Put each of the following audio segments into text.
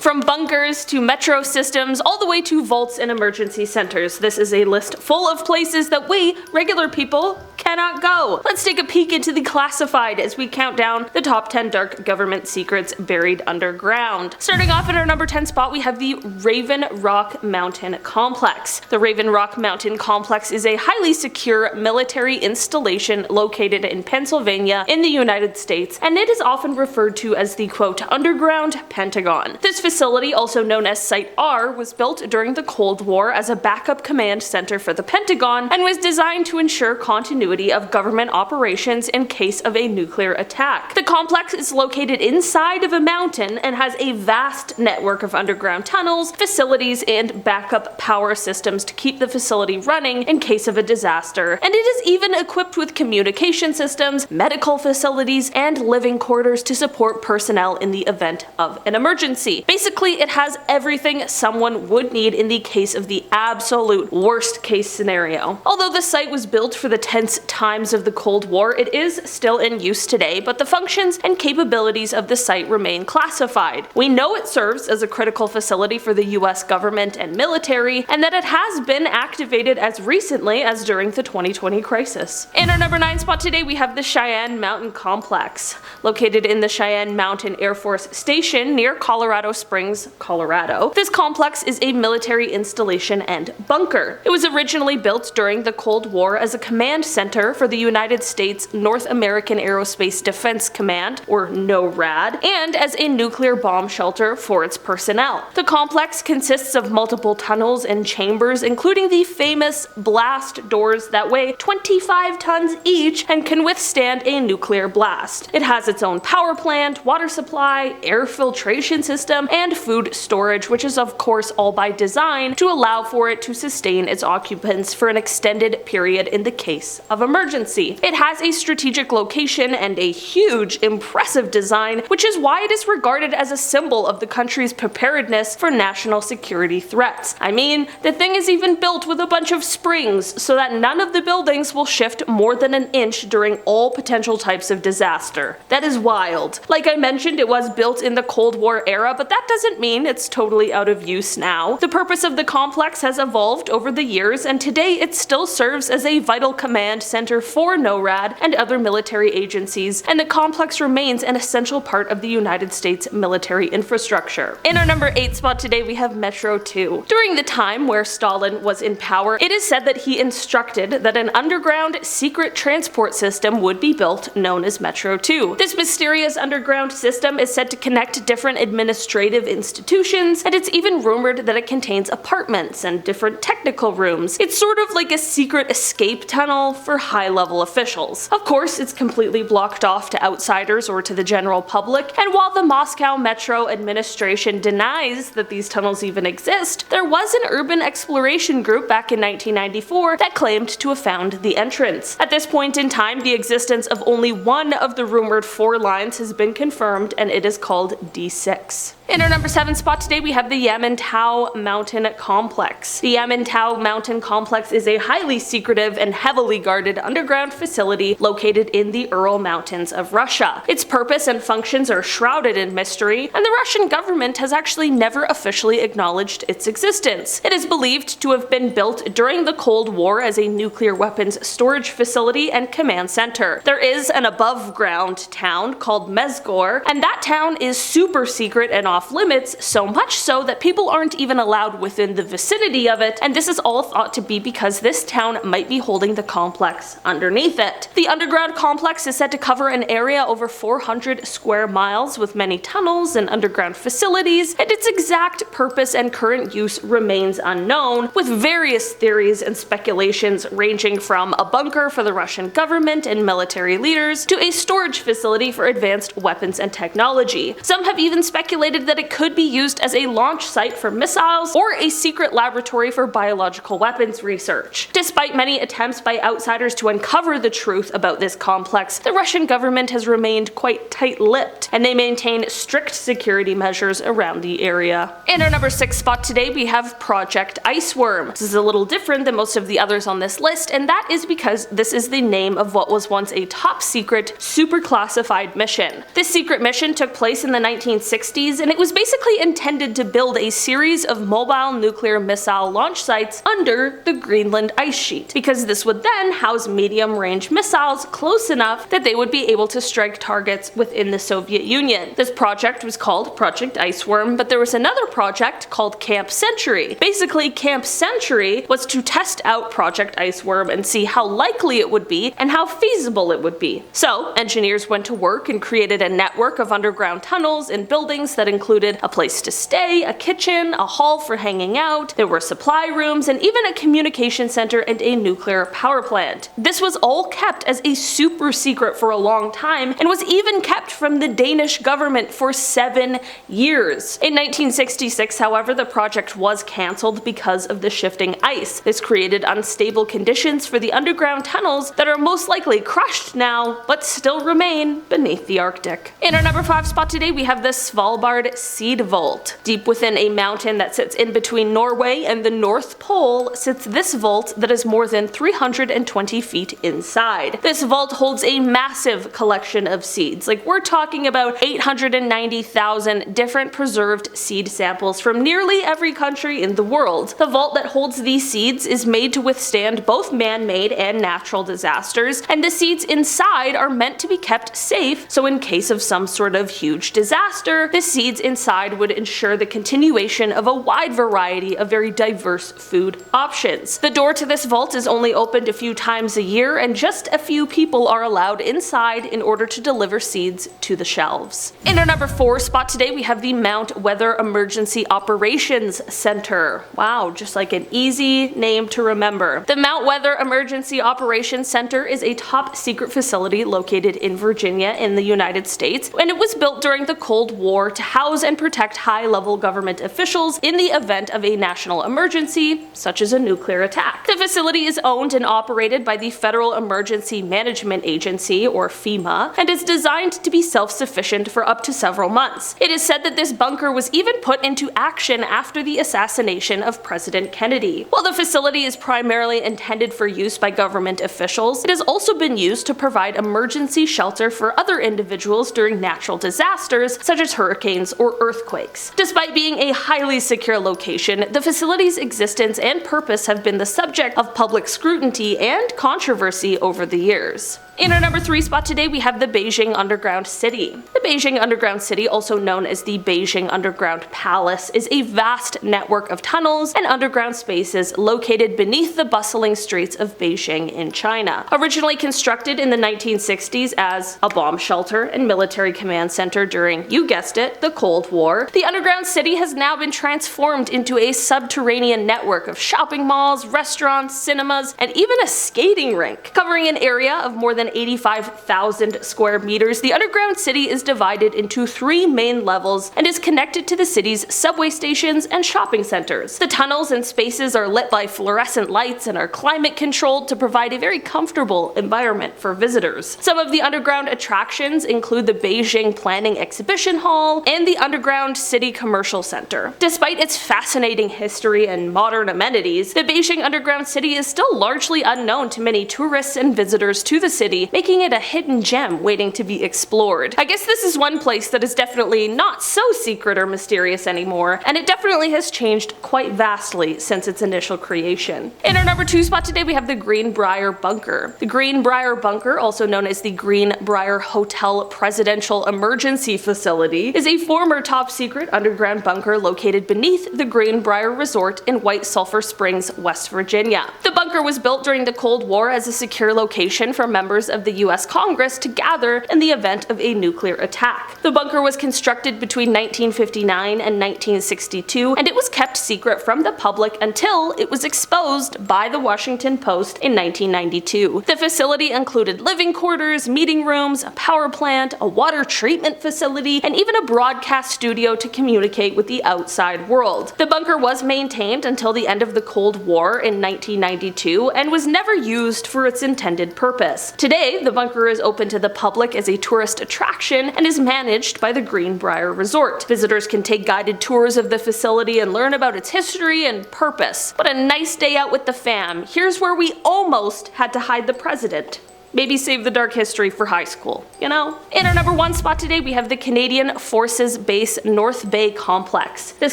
From bunkers to metro systems, all the way to vaults and emergency centers, this is a list full of places that we, regular people, cannot go. Let's take a peek into the classified as we count down the top 10 dark government secrets buried underground. Starting off at our number 10 spot, we have the Raven Rock Mountain Complex. The Raven Rock Mountain Complex is a highly secure military installation located in Pennsylvania in the United States, and it is often referred to as the quote, underground Pentagon. This facility, also known as Site R, was built during the Cold War as a backup command center for the Pentagon and was designed to ensure continuity of government operations in case of a nuclear attack. The complex is located inside of a mountain and has a vast network of underground tunnels, facilities, and backup power systems to keep the facility running in case of a disaster. And it is even equipped with communication systems, medical facilities, and living quarters to support personnel in the event of an emergency. Basically, it has everything someone would need in the case of the absolute worst case scenario. Although the site was built for the tense times of the Cold War, it is still in use today, but the functions and capabilities of the site remain classified. We know it serves as a critical facility for the US government and military, and that it has been activated as recently as during the 2020 crisis. In our number 9 spot today, we have the Cheyenne Mountain Complex. Located in the Cheyenne Mountain Air Force Station near Colorado Springs, Colorado, this complex is a military installation and bunker. It was originally built during the Cold War as a command center for the United States North American Aerospace Defense Command, or NORAD, and as a nuclear bomb shelter for its personnel. The complex consists of multiple tunnels and chambers, including the famous blast doors that weigh 25 tons each and can withstand a nuclear blast. It has its own power plant, water supply, air filtration system, and food storage, which is of course all by design to allow for it to sustain its occupants for an extended period in the case of emergency. It has a strategic location and a huge, impressive design, which is why it is regarded as a symbol of the country's preparedness for national security threats. I mean, the thing is even built with a bunch of springs so that none of the buildings will shift more than an inch during all potential types of disaster. That is wild. Like I mentioned, it was built in the Cold War era, but that doesn't mean it's totally out of use now. The purpose of the complex has evolved over the years, and today it still serves as a vital command center for NORAD and other military agencies, and the complex remains an essential part of the United States military infrastructure. In our number 8 spot today, we have Metro 2. During the time where Stalin was in power, it is said that he instructed that an underground secret transport system would be built known as Metro 2. This mysterious underground system is said to connect different administrative institutions, and it's even rumored that it contains apartments and different technical rooms. It's sort of like a secret escape tunnel for high-level officials. Of course, it's completely blocked off to outsiders or to the general public, and while the Moscow Metro administration denies that these tunnels even exist, there was an urban exploration group back in 1994 that claimed to have found the entrance. At this point in time, the existence of only one of the rumored 4 lines has been confirmed, and it is called D6. In our number 7 spot today, we have the Yamantau Mountain Complex. The Yamantau Mountain Complex is a highly secretive and heavily guarded underground facility located in the Ural Mountains of Russia. Its purpose and functions are shrouded in mystery, and the Russian government has actually never officially acknowledged its existence. It is believed to have been built during the Cold War as a nuclear weapons storage facility and command center. There is an above-ground town called Mezgor, and that town is super secret and off limits, so much so that people aren't even allowed within the vicinity of it, and this is all thought to be because this town might be holding the complex underneath it. The underground complex is said to cover an area over 400 square miles with many tunnels and underground facilities, and its exact purpose and current use remains unknown, with various theories and speculations ranging from a bunker for the Russian government and military leaders to a storage facility for advanced weapons and technology. Some have even speculated that it could be used as a launch site for missiles or a secret laboratory for biological weapons research. Despite many attempts by outsiders to uncover the truth about this complex, the Russian government has remained quite tight-lipped, and they maintain strict security measures around the area. In our number 6 spot today, we have Project Iceworm. This is a little different than most of the others on this list, and that is because this is the name of what was once a top-secret, super classified mission. This secret mission took place in the 1960s, and it was basically intended to build a series of mobile nuclear missile launch sites under the Greenland ice sheet, because this would then house medium-range missiles close enough that they would be able to strike targets within the Soviet Union. This project was called Project Iceworm, but there was another project called Camp Century. Basically, Camp Century was to test out Project Iceworm and see how likely it would be and how feasible it would be. So, engineers went to work and created a network of underground tunnels and buildings that included a place to stay, a kitchen, a hall for hanging out, there were supply rooms, and even a communication center and a nuclear power plant. This was all kept as a super secret for a long time and was even kept from the Danish government for 7 years. In 1966, however, the project was cancelled because of the shifting ice. This created unstable conditions for the underground tunnels that are most likely crushed now, but still remain beneath the Arctic. In our number 5 spot today, we have the Svalbard Seed Vault. Deep within a mountain that sits in between Norway and the North Pole sits this vault that is more than 320 feet inside. This vault holds a massive collection of seeds. Like, we're talking about 890,000 different preserved seed samples from nearly every country in the world. The vault that holds these seeds is made to withstand both man-made and natural disasters, and the seeds inside are meant to be kept safe, so in case of some sort of huge disaster, the seeds inside would ensure the continuation of a wide variety of very diverse food options. The door to this vault is only opened a few times a year, and just a few people are allowed inside in order to deliver seeds to the shelves. In our number 4 spot today, we have the Mount Weather Emergency Operations Center. Wow, just like an easy name to remember. The Mount Weather Emergency Operations Center is a top secret facility located in Virginia in the United States, and it was built during the Cold War to house and protect high-level government officials in the event of a national emergency, such as a nuclear attack. The facility is owned and operated by the Federal Emergency Management Agency, or FEMA, and is designed to be self-sufficient for up to several months. It is said that this bunker was even put into action after the assassination of President Kennedy. While the facility is primarily intended for use by government officials, it has also been used to provide emergency shelter for other individuals during natural disasters such as hurricanes or earthquakes. Despite being a highly secure location, the facility's existence and purpose have been the subject of public scrutiny and controversy over the years. In our number 3 spot today, we have the Beijing Underground City. The Beijing Underground City, also known as the Beijing Underground Palace, is a vast network of tunnels and underground spaces located beneath the bustling streets of Beijing in China. Originally constructed in the 1960s as a bomb shelter and military command center during, you guessed it, the Cold War, the underground city has now been transformed into a subterranean network of shopping malls, restaurants, cinemas, and even a skating rink. Covering an area of more than 85,000 square meters, the underground city is divided into 3 main levels and is connected to the city's subway stations and shopping centers. The tunnels and spaces are lit by fluorescent lights and are climate controlled to provide a very comfortable environment for visitors. Some of the underground attractions include the Beijing Planning Exhibition Hall and the Underground City Commercial Center. Despite its fascinating history and modern amenities, the Beijing Underground City is still largely unknown to many tourists and visitors to the city, making it a hidden gem waiting to be explored. I guess this is one place that is definitely not so secret or mysterious anymore, and it definitely has changed quite vastly since its initial creation. In our number 2 spot today, we have the Greenbrier Bunker. The Greenbrier Bunker, also known as the Greenbrier Hotel Presidential Emergency Facility, is a former top secret underground bunker located beneath the Greenbrier Resort in White Sulphur Springs, West Virginia. The bunker was built during the Cold War as a secure location for members of the US Congress to gather in the event of a nuclear attack. The bunker was constructed between 1959 and 1962, and it was kept secret from the public until it was exposed by the Washington Post in 1992. The facility included living quarters, meeting rooms, a power plant, a water treatment facility, and even a broadcast studio to communicate with the outside world. The bunker was maintained until the end of the Cold War in 1992 and was never used for its intended purpose. Today, the bunker is open to the public as a tourist attraction and is managed by the Greenbrier Resort. Visitors can take guided tours of the facility and learn about its history and purpose. What a nice day out with the fam. Here's where we almost had to hide the president. Maybe save the dark history for high school, you know? In our number 1 spot today, we have the Canadian Forces Base North Bay Complex. This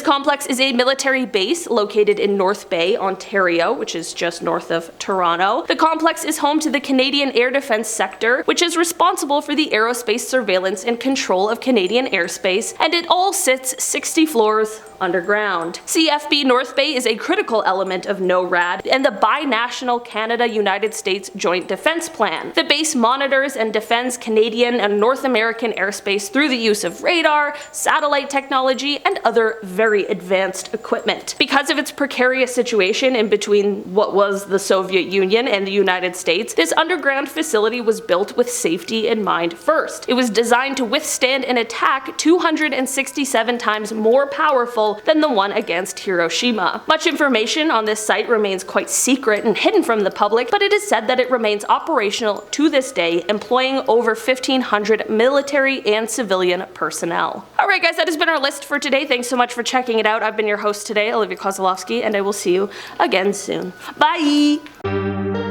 complex is a military base located in North Bay, Ontario, which is just north of Toronto. The complex is home to the Canadian Air Defence Sector, which is responsible for the aerospace surveillance and control of Canadian airspace, and it all sits 60 floors underground. CFB North Bay is a critical element of NORAD and the binational Canada-United States Joint Defense Plan. The base monitors and defends Canadian and North American airspace through the use of radar, satellite technology, and other very advanced equipment. Because of its precarious situation in between what was the Soviet Union and the United States, this underground facility was built with safety in mind first. It was designed to withstand an attack 267 times more powerful than the one against Hiroshima. Much information on this site remains quite secret and hidden from the public, but it is said that it remains operational to this day, employing over 1,500 military and civilian personnel. Alright guys, that has been our list for today. Thanks so much for checking it out. I've been your host today, Olivia Kozlowski, and I will see you again soon. Bye!